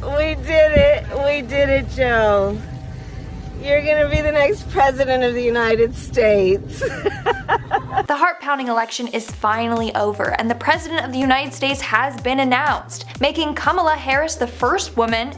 We did it. We did it, Joe. You're gonna be the next president of the United States. The heart-pounding election is finally over, and the President of the United States has been announced, making Kamala Harris the first woman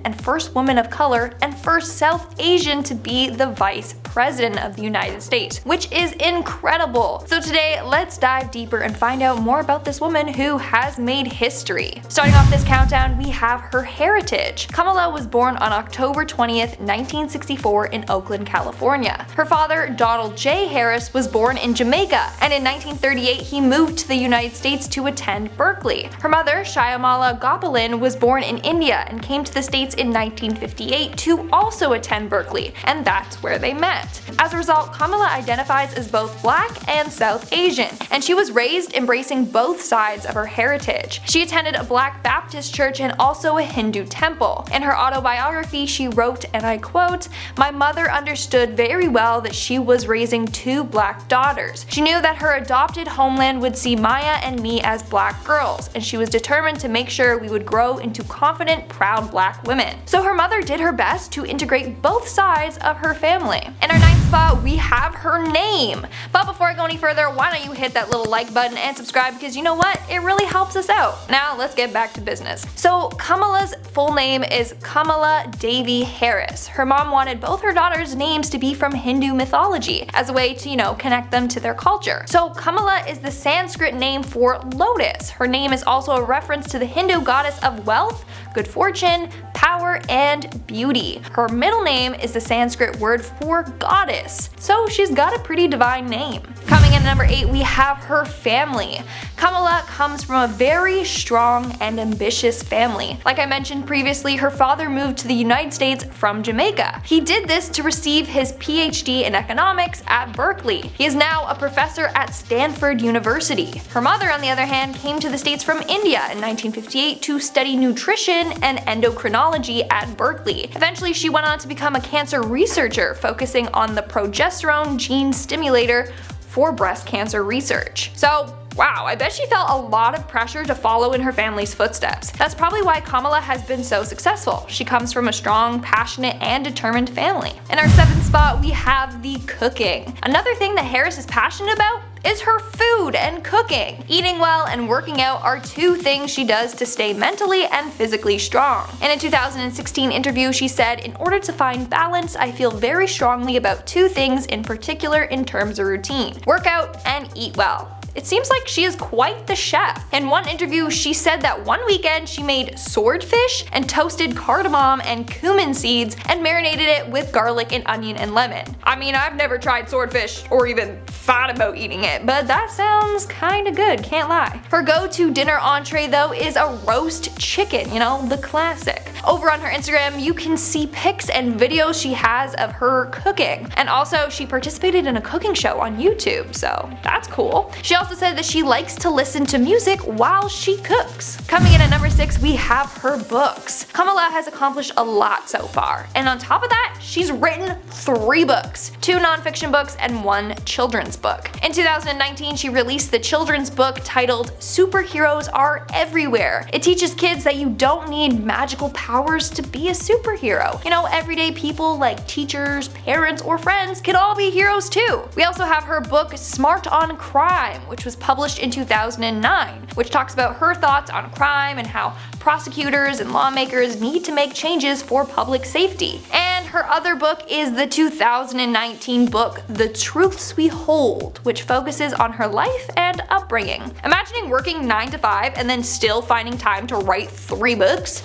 of color and first South Asian to be the Vice President of the United States, which is incredible. So today, let's dive deeper and find out more about this woman who has made history. Starting off this countdown, we have her heritage. Kamala was born on October 20th, 1964 in Oakland, California. Her father, Donald J. Harris, was born in Jamaica, and in 1938 he moved to the United States to attend Berkeley. Her mother, Shyamala Gopalin, was born in India and came to the States in 1958 to also attend Berkeley, and that's where they met. As a result, Kamala identifies as both Black and South Asian, and she was raised embracing both sides of her heritage. She attended a Black Baptist church and also a Hindu temple. In her autobiography, she wrote, and I quote, "My mother understood very well that she was raising two Black daughters. She knew that her adopted homeland would see Maya and me as Black girls, and she was determined to make sure we would grow into confident, proud Black women." So her mother did her best to integrate both sides of her family. In our ninth spot, we have her name. But before I go any further, why don't you hit that little like button and subscribe, because you know what? It really helps us out. Now let's get back to business. So Kamala's full name is Kamala Devi Harris. Her mom wanted both her daughters' names to be from Hindu mythology as a way to, connect them to their culture. So Kamala is the Sanskrit name for lotus. Her name is also a reference to the Hindu goddess of wealth, good fortune, power, and beauty. Her middle name is the Sanskrit word for goddess, so she's got a pretty divine name. Coming in at number 8, we have her family. Kamala comes from a very strong and ambitious family. Like I mentioned previously, her father moved to the United States from Jamaica. He did this to receive his PhD in economics at Berkeley. He is now a professor at Stanford University. Her mother, on the other hand, came to the States from India in 1958 to study nutrition and endocrinology at Berkeley. Eventually, she went on to become a cancer researcher, focusing on the progesterone gene stimulator for breast cancer research. So, wow, I bet she felt a lot of pressure to follow in her family's footsteps. That's probably why Kamala has been so successful. She comes from a strong, passionate, and determined family. In our 7th spot, we have the cooking. Another thing that Harris is passionate about is her food and cooking. Eating well and working out are two things she does to stay mentally and physically strong. In a 2016 interview, she said, "In order to find balance, I feel very strongly about two things in particular in terms of routine: work out and eat well." It seems like she is quite the chef. In one interview, she said that one weekend she made swordfish and toasted cardamom and cumin seeds and marinated it with garlic and onion and lemon. I mean, I've never tried swordfish or even thought about eating it, but that sounds kinda good, can't lie. Her go-to dinner entree though is a roast chicken, the classic. Over on her Instagram, you can see pics and videos she has of her cooking. And also, she participated in a cooking show on YouTube, so that's cool. She also said that she likes to listen to music while she cooks. Coming in at number 6, we have her books. Kamala has accomplished a lot so far, and on top of that, she's written 3 books, 2 nonfiction books and 1 children's book. In 2019, she released the children's book titled "Superheroes Are Everywhere." It teaches kids that you don't need magical powers to be a superhero. Everyday people like teachers, parents, or friends can all be heroes too. We also have her book Smart on Crime, which was published in 2009, which talks about her thoughts on crime and how prosecutors and lawmakers need to make changes for public safety. And her other book is the 2019 book The Truths We Hold, which focuses on her life and upbringing. Imagining working 9 to 5 and then still finding time to write 3 books?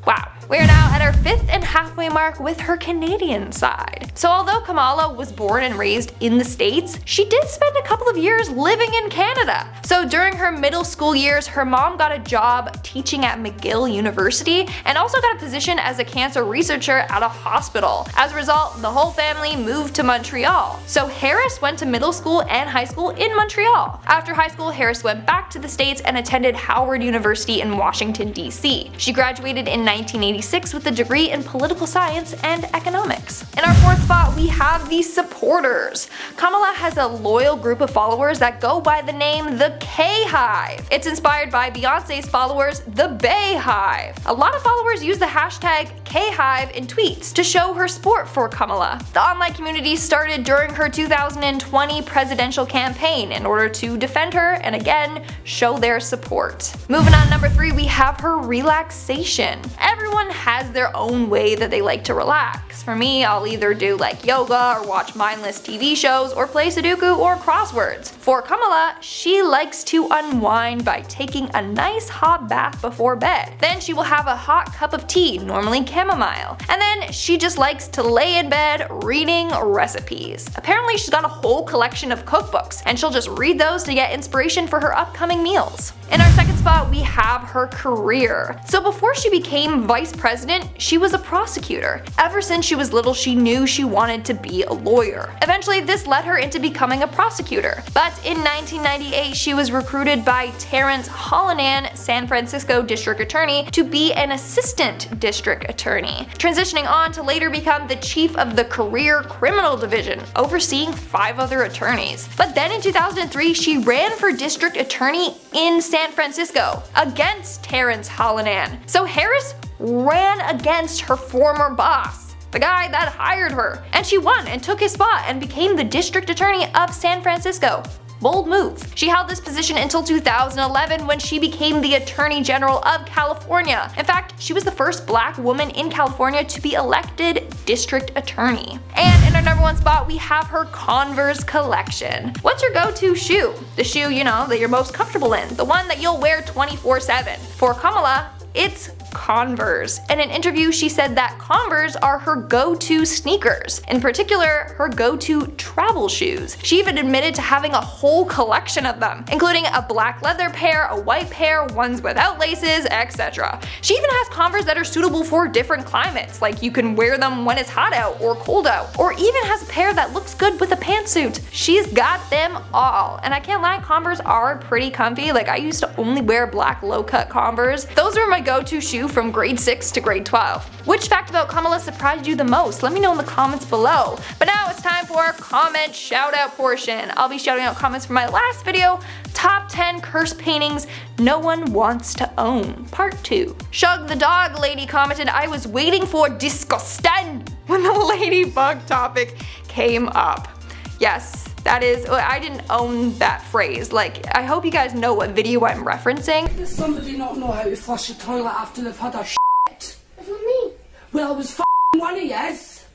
Wow. We are now at our 5th and halfway mark with her Canadian side. So although Kamala was born and raised in the States, she did spend a couple of years living in Canada. So during her middle school years, her mom got a job teaching at McGill University and also got a position as a cancer researcher at a hospital. As a result, the whole family moved to Montreal. So Harris went to middle school and high school in Montreal. After high school, Harris went back to the States and attended Howard University in Washington, D.C. She graduated in 1980 1996 with a degree in political science and economics. In our fourth spot, we have the supporters. Kamala has a loyal group of followers that go by the name the K-Hive. It's inspired by Beyonce's followers, the Bay Hive. A lot of followers use the hashtag K-Hive in tweets to show her support for Kamala. The online community started during her 2020 presidential campaign in order to defend her and again show their support. Moving on, number 3, we have her relaxation. Everyone has their own way that they like to relax. For me, I'll either do like yoga or watch mindless TV shows or play Sudoku or crosswords. For Kamala, she likes to unwind by taking a nice hot bath before bed. Then she will have a hot cup of tea, normally chamomile. And then she just likes to lay in bed reading recipes. Apparently she's got a whole collection of cookbooks and she'll just read those to get inspiration for her upcoming meals. In our second spot, we have her career. So before she became vice president, she was a prosecutor. Ever since she was little, she knew she wanted to be a lawyer. Eventually, this led her into becoming a prosecutor. But in 1998, she was recruited by Terrence Hallinan, San Francisco district attorney, to be an assistant district attorney, transitioning on to later become the chief of the career criminal division, overseeing 5 other attorneys. But then in 2003, she ran for district attorney in San Francisco against Terrence Hallinan. So Harris ran against her former boss, the guy that hired her, and she won and took his spot and became the district attorney of San Francisco. Bold move. She held this position until 2011 when she became the Attorney General of California. In fact, she was the first black woman in California to be elected district attorney. And in our number 1 spot, we have her Converse collection. What's your go-to shoe? The shoe, you know, that you're most comfortable in. The one that you'll wear 24/7. For Kamala, it's Converse. In an interview, she said that Converse are her go-to sneakers, in particular her go-to travel shoes. She even admitted to having a whole collection of them, including a black leather pair, a white pair, ones without laces, etc. She even has Converse that are suitable for different climates, like you can wear them when it's hot out or cold out, or even has a pair that looks good with a pantsuit. She's got them all, and I can't lie, Converse are pretty comfy. Like I used to only wear black low-cut Converse. Those were my go-to shoes from grade 6 to grade 12. Which fact about Kamala surprised you the most? Let me know in the comments below. But now it's time for our comment shout out portion. I'll be shouting out comments from my last video, top 10 curse paintings no one wants to own, part 2. Shug the dog lady commented, I was waiting for disgusting when the ladybug topic came up. Yes, that is, I didn't own that phrase. Like, I hope you guys know what video I'm referencing. Does somebody not know how to flush a toilet after they've had a shit? That's not me. Well, it was f***ing one of yous.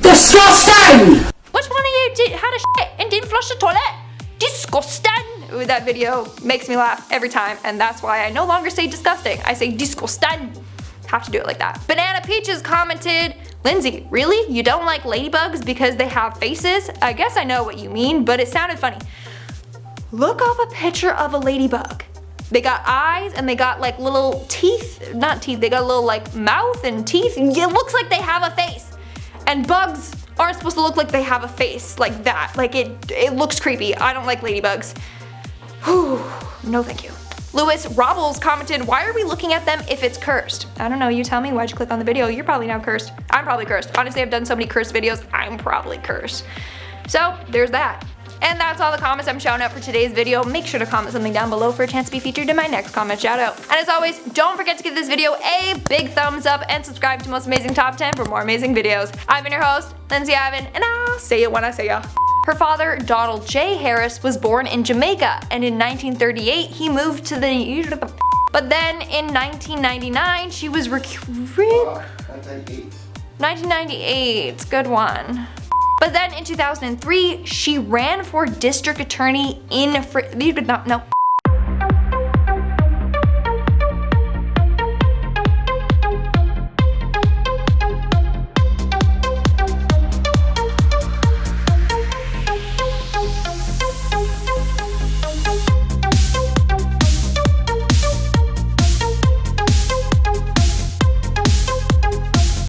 Disgusting! Which one of you had a shit and didn't flush the toilet? Disgusting! Ooh, that video makes me laugh every time, and that's why I no longer say disgusting. I say disgusting. Have to do it like that. Banana Peaches commented, Lindsay, really? You don't like ladybugs because they have faces? I guess I know what you mean, but it sounded funny. Look up a picture of a ladybug. They got eyes and they got like little teeth, not teeth, they got a little like mouth and teeth. It looks like they have a face. And bugs aren't supposed to look like they have a face like that. Like it looks creepy. I don't like ladybugs. Whew, no thank you. Lewis Robbles commented, why are we looking at them if it's cursed? I don't know, you tell me, why'd you click on the video? You're probably now cursed. I'm probably cursed. Honestly, I've done so many cursed videos, I'm probably cursed. So, there's that. And that's all the comments I'm shouting out for today's video. Make sure to comment something down below for a chance to be featured in my next comment shout out. And as always, don't forget to give this video a big thumbs up and subscribe to Most Amazing Top 10 for more amazing videos. I've been your host, Lindsay Ivan, and I'll see you when I see ya. Her father, Donald J. Harris, was born in Jamaica, and in 1938 he moved to the but then in 1999 she was 1998, good one. But then in 2003 she ran for district attorney in no.